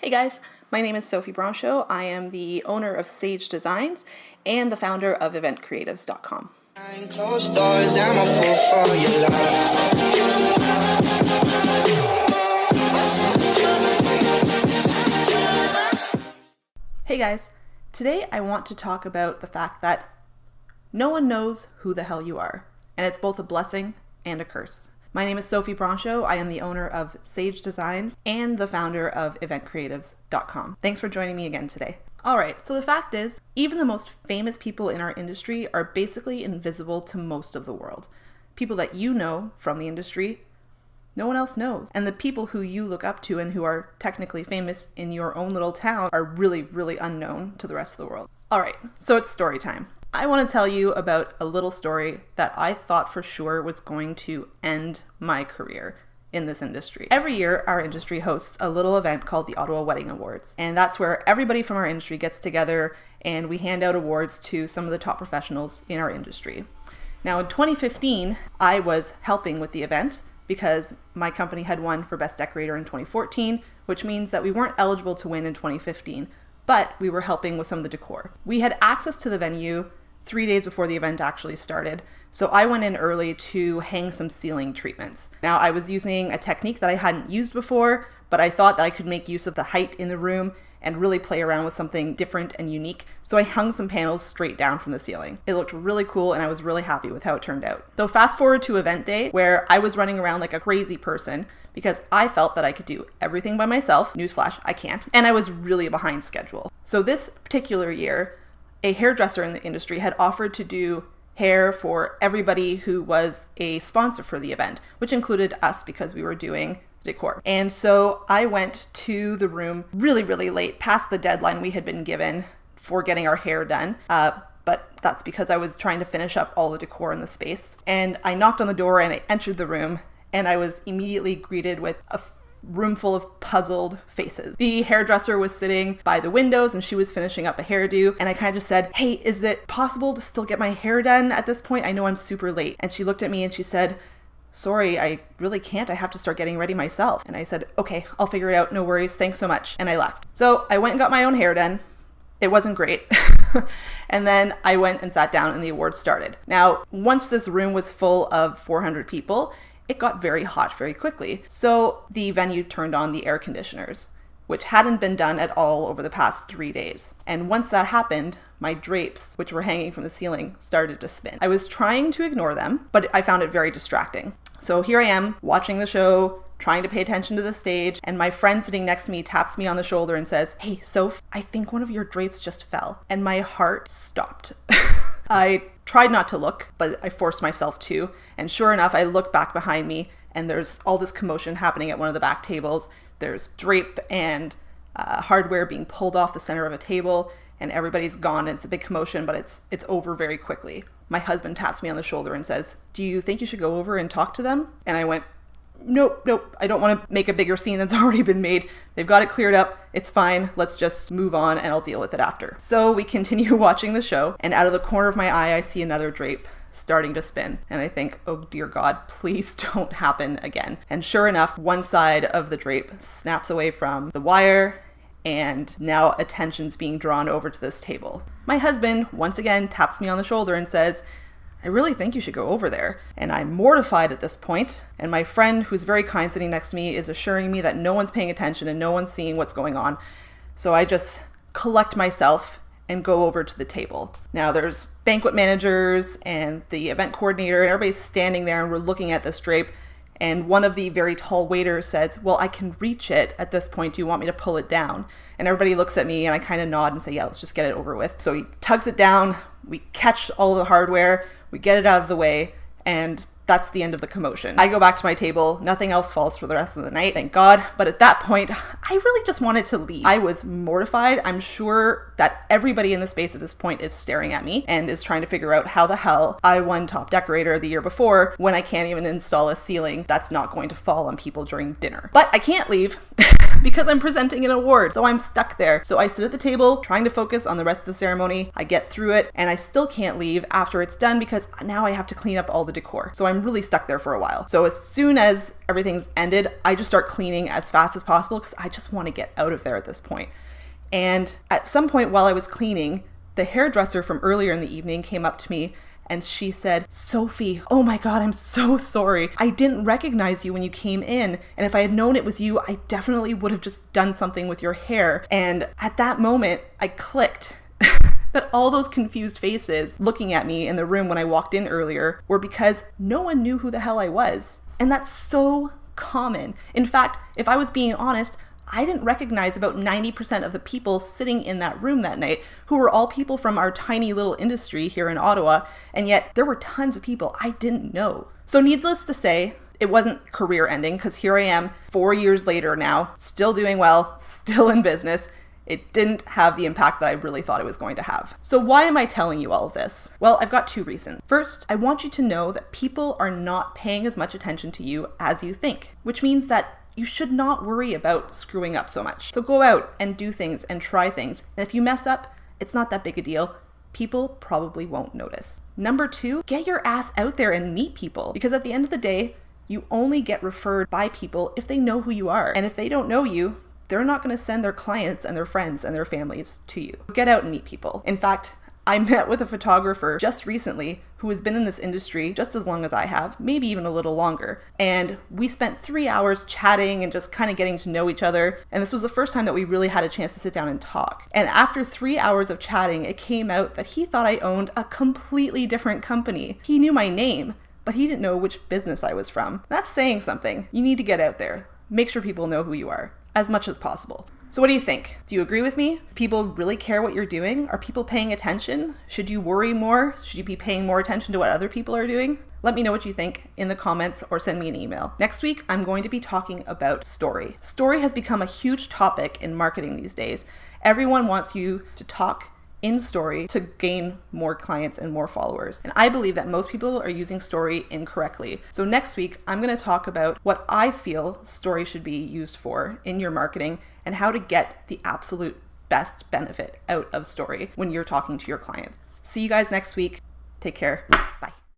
Hey guys, my name is Sophie Brancho. I am the owner of Sage Designs and the founder of eventcreatives.com. Behind closed doors, I'm a fool for your love. Hey guys, today I want to talk about the fact that no one knows who the hell you are, and it's both a blessing and a curse. My name is Sophie Brancho. I am the owner of Sage Designs and the founder of eventcreatives.com. Thanks for joining me again today. All right, so the fact is, even the most famous people in our industry are basically invisible to most of the world. People that you know from the industry, no one else knows. And the people who you look up to and who are technically famous in your own little town are really, really unknown to the rest of the world. All right, so it's story time. I want to tell you about a little story that I thought for sure was going to end my career in this industry. Every year, our industry hosts a little event called the Ottawa Wedding Awards. And that's where everybody from our industry gets together and we hand out awards to some of the top professionals in our industry. Now, in 2015, I was helping with the event because my company had won for Best Decorator in 2014, which means that we weren't eligible to win in 2015, but we were helping with some of the decor. We had access to the venue 3 days before the event actually started. So I went in early to hang some ceiling treatments. Now I was using a technique that I hadn't used before, but I thought that I could make use of the height in the room and really play around with something different and unique. So I hung some panels straight down from the ceiling. It looked really cool and I was really happy with how it turned out. So fast forward to event day where I was running around like a crazy person because I felt that I could do everything by myself. Newsflash, I can't. And I was really behind schedule. So this particular year, a hairdresser in the industry had offered to do hair for everybody who was a sponsor for the event, which included us because we were doing decor. And so I went to the room really, really late, past the deadline we had been given for getting our hair done. But that's because I was trying to finish up all the decor in the space. And I knocked on the door and I entered the room and I was immediately greeted with a room full of puzzled faces. The hairdresser was sitting by the windows and she was finishing up a hairdo. And I kind of just said, hey, is it possible to still get my hair done at this point? I know I'm super late. And she looked at me and she said, sorry, I really can't. I have to start getting ready myself. And I said, okay, I'll figure it out. No worries. Thanks so much. And I left. So I went and got my own hair done. It wasn't great. And then I went and sat down and the awards started. Now, once this room was full of 400 people, it got very hot very quickly. So the venue turned on the air conditioners, which hadn't been done at all over the past 3 days. And once that happened, my drapes, which were hanging from the ceiling, started to spin. I was trying to ignore them, but I found it very distracting. So here I am watching the show, trying to pay attention to the stage, and my friend sitting next to me taps me on the shoulder and says, hey, Soph, I think one of your drapes just fell. And my heart stopped. I tried not to look, but I forced myself to. And sure enough, I look back behind me and there's all this commotion happening at one of the back tables. There's drape and hardware being pulled off the center of a table and everybody's gone. It's a big commotion, but it's over very quickly. My husband taps me on the shoulder and says, do you think you should go over and talk to them? And I went, Nope. I don't want to make a bigger scene that's already been made. They've got it cleared up. It's fine. Let's just move on and I'll deal with it after. So we continue watching the show and out of the corner of my eye, I see another drape starting to spin. And I think, oh dear God, please don't happen again. And sure enough, one side of the drape snaps away from the wire and now attention's being drawn over to this table. My husband once again taps me on the shoulder and says, I really think you should go over there. And I'm mortified at this point. And my friend, who's very kind sitting next to me, is assuring me that no one's paying attention and no one's seeing what's going on. So I just collect myself and go over to the table. Now there's banquet managers and the event coordinator and everybody's standing there and we're looking at this drape. And one of the very tall waiters says, well, I can reach it at this point. Do you want me to pull it down? And everybody looks at me and I kind of nod and say, yeah, let's just get it over with. So he tugs it down. We catch all the hardware. We get it out of the way. And that's the end of the commotion. I go back to my table. Nothing else falls for the rest of the night, thank God. But at that point, I really just wanted to leave. I was mortified. I'm sure that everybody in the space at this point is staring at me and is trying to figure out how the hell I won top decorator the year before when I can't even install a ceiling that's not going to fall on people during dinner. But I can't leave because I'm presenting an award. So I'm stuck there. So I sit at the table trying to focus on the rest of the ceremony. I get through it and I still can't leave after it's done because now I have to clean up all the decor. So I'm really stuck there for a while. So as soon as everything's ended, I just start cleaning as fast as possible because I just want to get out of there at this point. And at some point while I was cleaning, the hairdresser from earlier in the evening came up to me and she said, "Sophie, oh my God, I'm so sorry. I didn't recognize you when you came in. And if I had known it was you, I definitely would have just done something with your hair." And at that moment, I clicked that all those confused faces looking at me in the room when I walked in earlier were because no one knew who the hell I was. And that's so common. In fact, if I was being honest, I didn't recognize about 90% of the people sitting in that room that night, who were all people from our tiny little industry here in Ottawa, and yet there were tons of people I didn't know. So needless to say, it wasn't career ending, because here I am 4 years later now, still doing well, still in business. It didn't have the impact that I really thought it was going to have. So why am I telling you all of this? Well, I've got two reasons. First, I want you to know that people are not paying as much attention to you as you think, which means that you should not worry about screwing up so much. So go out and do things and try things. And if you mess up, it's not that big a deal. People probably won't notice. Number two, get your ass out there and meet people. Because at the end of the day, you only get referred by people if they know who you are. And if they don't know you, they're not going to send their clients and their friends and their families to you. Get out and meet people. In fact, I met with a photographer just recently who has been in this industry just as long as I have, maybe even a little longer. And we spent 3 hours chatting and just kind of getting to know each other. And this was the first time that we really had a chance to sit down and talk. And after 3 hours of chatting, it came out that he thought I owned a completely different company. He knew my name, but he didn't know which business I was from. That's saying something. You need to get out there. Make sure people know who you are as much as possible. So what do you think? Do you agree with me? People really care what you're doing? Are people paying attention? Should you worry more? Should you be paying more attention to what other people are doing? Let me know what you think in the comments or send me an email. Next week, I'm going to be talking about story. Story has become a huge topic in marketing these days. Everyone wants you to talk in story to gain more clients and more followers. And I believe that most people are using story incorrectly. So next week, I'm going to talk about what I feel story should be used for in your marketing and how to get the absolute best benefit out of story when you're talking to your clients. See you guys next week. Take care.